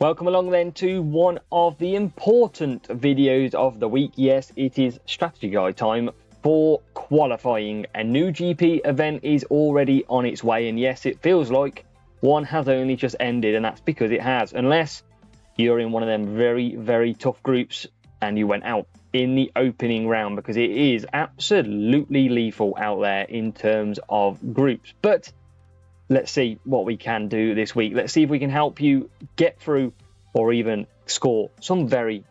Welcome along then to one of the important videos of the week. Yes, it is strategy guide time for qualifying. A new GP event is already on its way, and yes, it feels like one has only just ended, and that's because it has, unless you're in one of them very tough groups and you went out in the opening round, because it is absolutely lethal out there in terms of groups. But let's see what we can do this week. Let's see if we can help you get through or even score some very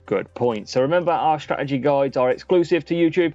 good points. So remember, our strategy guides are exclusive to YouTube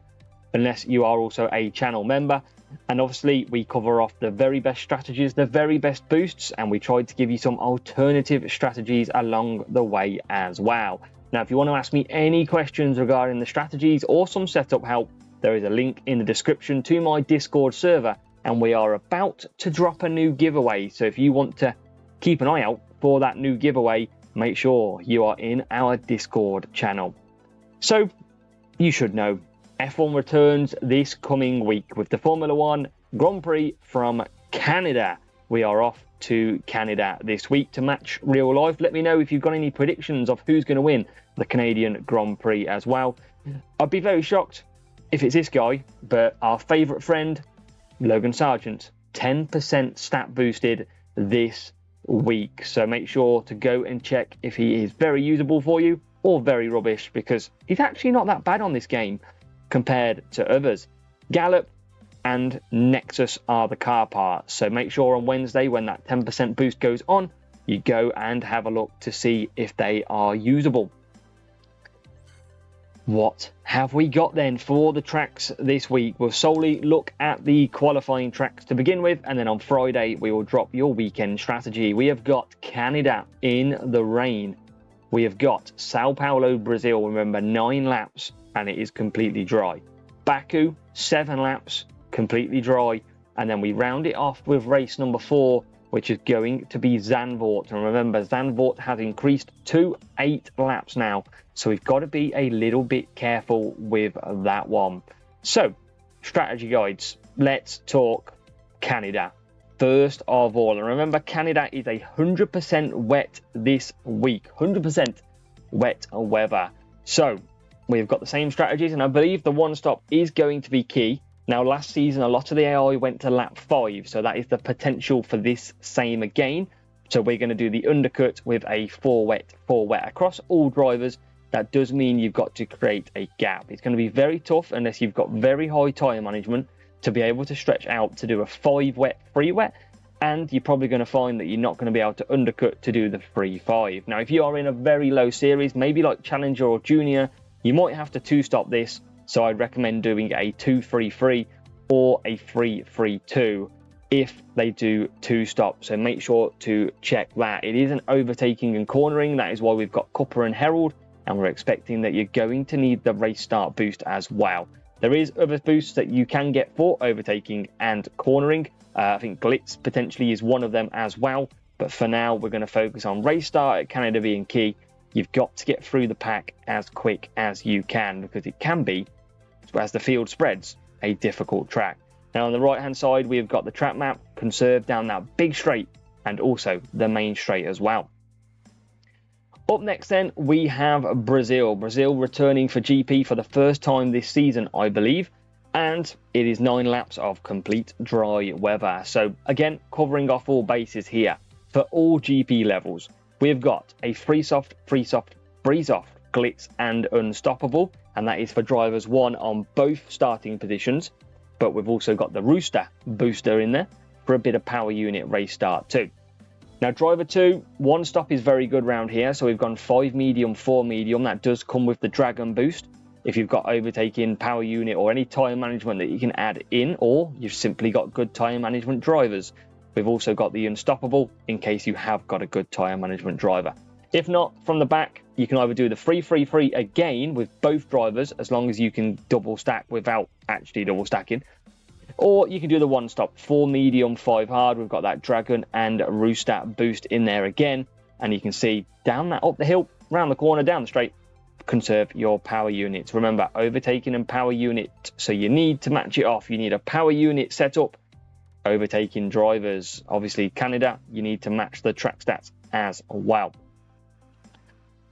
unless you are also a channel member. And obviously we cover off the very best strategies, the very best boosts, and we tried to give you some alternative strategies along the way as well. Now, if you want to ask me any questions regarding the strategies or some setup help, there is a link in the description to my Discord server, and we are about to drop a new giveaway. So if you want to keep an eye out for that new giveaway, make sure you are in our Discord channel. So you should know, F1 returns this coming week with the Formula One Grand Prix from Canada. We are off to Canada this week to match real life. Let me know if you've got any predictions of who's going to win the Canadian Grand Prix as well. I'd be very shocked if it's this guy, but our favourite friend, Logan Sargent, 10% stat boosted this week. So make sure to go and check if he is very usable for you or very rubbish, because he's actually not that bad on this game compared to others. Gallup and Nexus are the car parts. So make sure on Wednesday, when that 10% boost goes on, you go and have a look to see if they are usable. What have we got then for the tracks this week? We'll solely look at the qualifying tracks to begin with, and then on Friday we will drop your weekend strategy. We have got Canada in the rain. We have got Sao Paulo, Brazil, remember 9 laps and it is completely dry. Baku, 7 laps, completely dry, and then we round it off with race number 4, which is going to be Zandvoort. And remember, Zandvoort has increased to 8 laps now, so we've got to be a little bit careful with that one. So, strategy guides, let's talk Canada first of all. And remember, Canada is 100% wet this week, 100% wet weather. So, we've got the same strategies, and I believe the one stop is going to be key. Now, last season, a lot of the AI went to lap 5, so that is the potential for this same again. So we're going to do the undercut with a 4 wet across all drivers. That does mean you've got to create a gap. It's going to be very tough unless you've got very high tyre management to be able to stretch out to do a 5 wet, 3 wet. And you're probably going to find that you're not going to be able to undercut to do the 3-5. Now, if you are in a very low series, maybe like Challenger or Junior, you might have to 2-stop this. So I'd recommend doing a 2-3-3 or a 3-3-2 if they do 2-stop. So make sure to check that. It isn't overtaking and cornering. That is why we've got Cooper and Herald, and we're expecting that you're going to need the race start boost as well. There is other boosts that you can get for overtaking and cornering. I think Glitz potentially is one of them as well. But for now, we're going to focus on race start at Canada being key. You've got to get through the pack as quick as you can, because it can be, as the field spreads, a difficult track. Now on the right hand side, we've got the track map, conserved down that big straight, and also the main straight as well. Up next then, we have Brazil. Brazil returning for GP for the first time this season, I believe, and it is 9 laps of complete dry weather. So again, covering off all bases here. For all GP levels, we've got a freeze off, freeze off, Glitz and Unstoppable, and that is for drivers 1 on both starting positions. But we've also got the Rooster booster in there for a bit of power unit race start too. Now, driver 2, 1 stop is very good round here. So we've gone 5 medium, 4 medium. That does come with the Dragon boost. If you've got overtaking, power unit, or any tyre management that you can add in, or you've simply got good tyre management drivers. We've also got the Unstoppable in case you have got a good tyre management driver. If not, from the back, you can either do the 3-3-3 again with both drivers, as long as you can double stack without actually double stacking. Or you can do the 1-stop, 4 medium, 5 hard. We've got that Dragon and Rooster boost in there again. And you can see down that up the hill, round the corner, down the straight, conserve your power units. Remember, overtaking and power unit. So you need to match it off. You need a power unit set up. Overtaking drivers. Obviously, Canada, you need to match the track stats as well.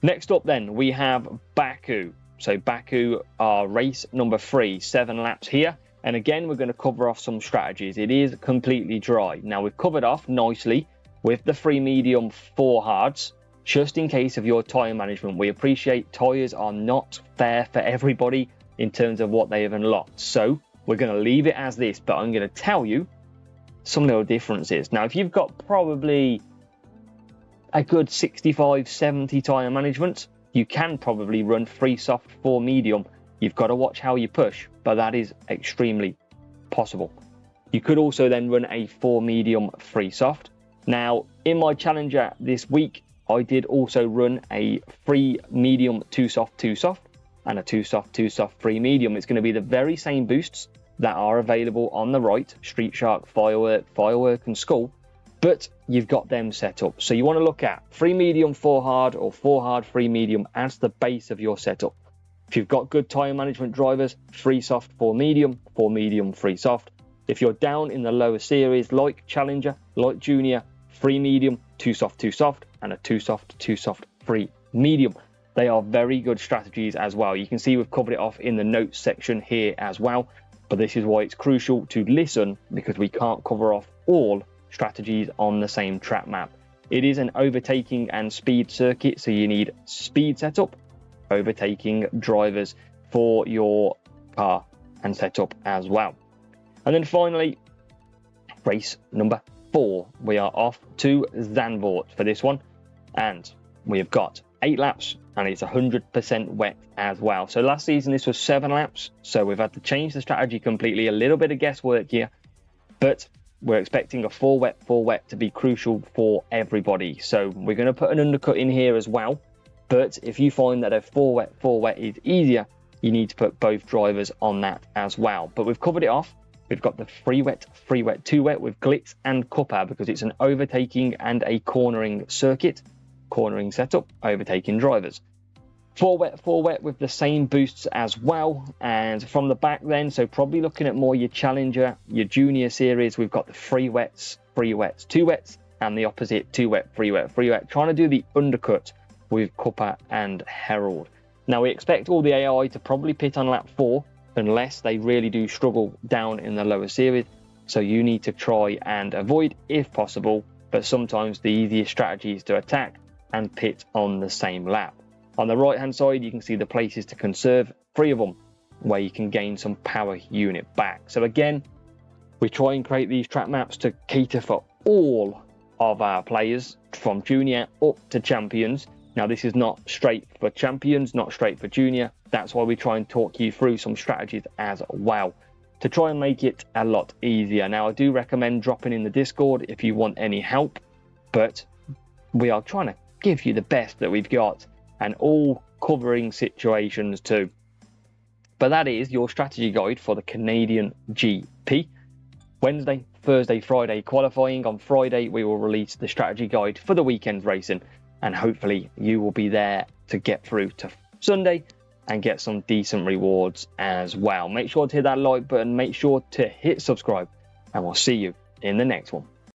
Next up then, we have Baku. So Baku, race number 3, 7 laps here. And again, we're going to cover off some strategies. It is completely dry. Now, we've covered off nicely with the 3 medium, 4 hards, just in case of your tyre management. We appreciate tyres are not fair for everybody in terms of what they have unlocked. So we're going to leave it as this, but I'm going to tell you some little differences. Now, if you've got probably a good 65, 70 tyre management, you can probably run 3 soft, 4 medium. You've got to watch how you push, but that is extremely possible. You could also then run a 4 medium, 3 soft. Now, in my Challenger this week, I did also run a 3 medium, 2 soft, 2 soft, and a 2 soft, 2 soft, 3 medium. It's going to be the very same boosts that are available on the right, Street Shark, Firework, and Skull, but you've got them set up. So you want to look at 3 medium, 4 hard, or 4 hard, 3 medium as the base of your setup. If you've got good tyre management drivers, 3 soft, 4 medium, 3 soft. If you're down in the lower series, like Challenger, like Junior, 3 medium, 2 soft, 2 soft, and a 2 soft, 2 soft, 3 medium. They are very good strategies as well. You can see we've covered it off in the notes section here as well, but this is why it's crucial to listen, because we can't cover off all strategies on the same track map. It is an overtaking and speed circuit, so you need speed setup, overtaking drivers for your car and setup as well. And then finally, race number 4. We are off to Zandvoort for this one, and we have got 8 laps, and it's 100% wet as well. So last season this was 7 laps, so we've had to change the strategy completely. A little bit of guesswork here, but we're expecting a 4 wet to be crucial for everybody. So we're going to put an undercut in here as well. But if you find that a 4 wet is easier, you need to put both drivers on that as well. But we've covered it off. We've got the 3 wet, 2 wet with Glitz and Cuppa, because it's an overtaking and a cornering circuit, cornering setup, overtaking drivers. 4 wet with the same boosts as well. And from the back then, so probably looking at more your Challenger, your Junior series, we've got the 3 wets, 2 wets, and the opposite 2 wet, 3 wet, trying to do the undercut with Cuppa and Herald. Now, we expect all the AI to probably pit on lap 4, unless they really do struggle down in the lower series. So you need to try and avoid if possible, but sometimes the easiest strategy is to attack and pit on the same lap. On the right hand side, you can see the places to conserve, 3 of them, where you can gain some power unit back. So again, we try and create these track maps to cater for all of our players, from Junior up to Champions. Now, this is not straight for Champions, not straight for Junior. That's why we try and talk you through some strategies as well, to try and make it a lot easier. Now, I do recommend dropping in the Discord if you want any help, but we are trying to give you the best that we've got, and all covering situations too. But that is your strategy guide for the Canadian GP. Wednesday, Thursday, Friday qualifying. On Friday, we will release the strategy guide for the weekend racing, and hopefully you will be there to get through to Sunday and get some decent rewards as well. Make sure to hit that like button, make sure to hit subscribe, and we'll see you in the next one.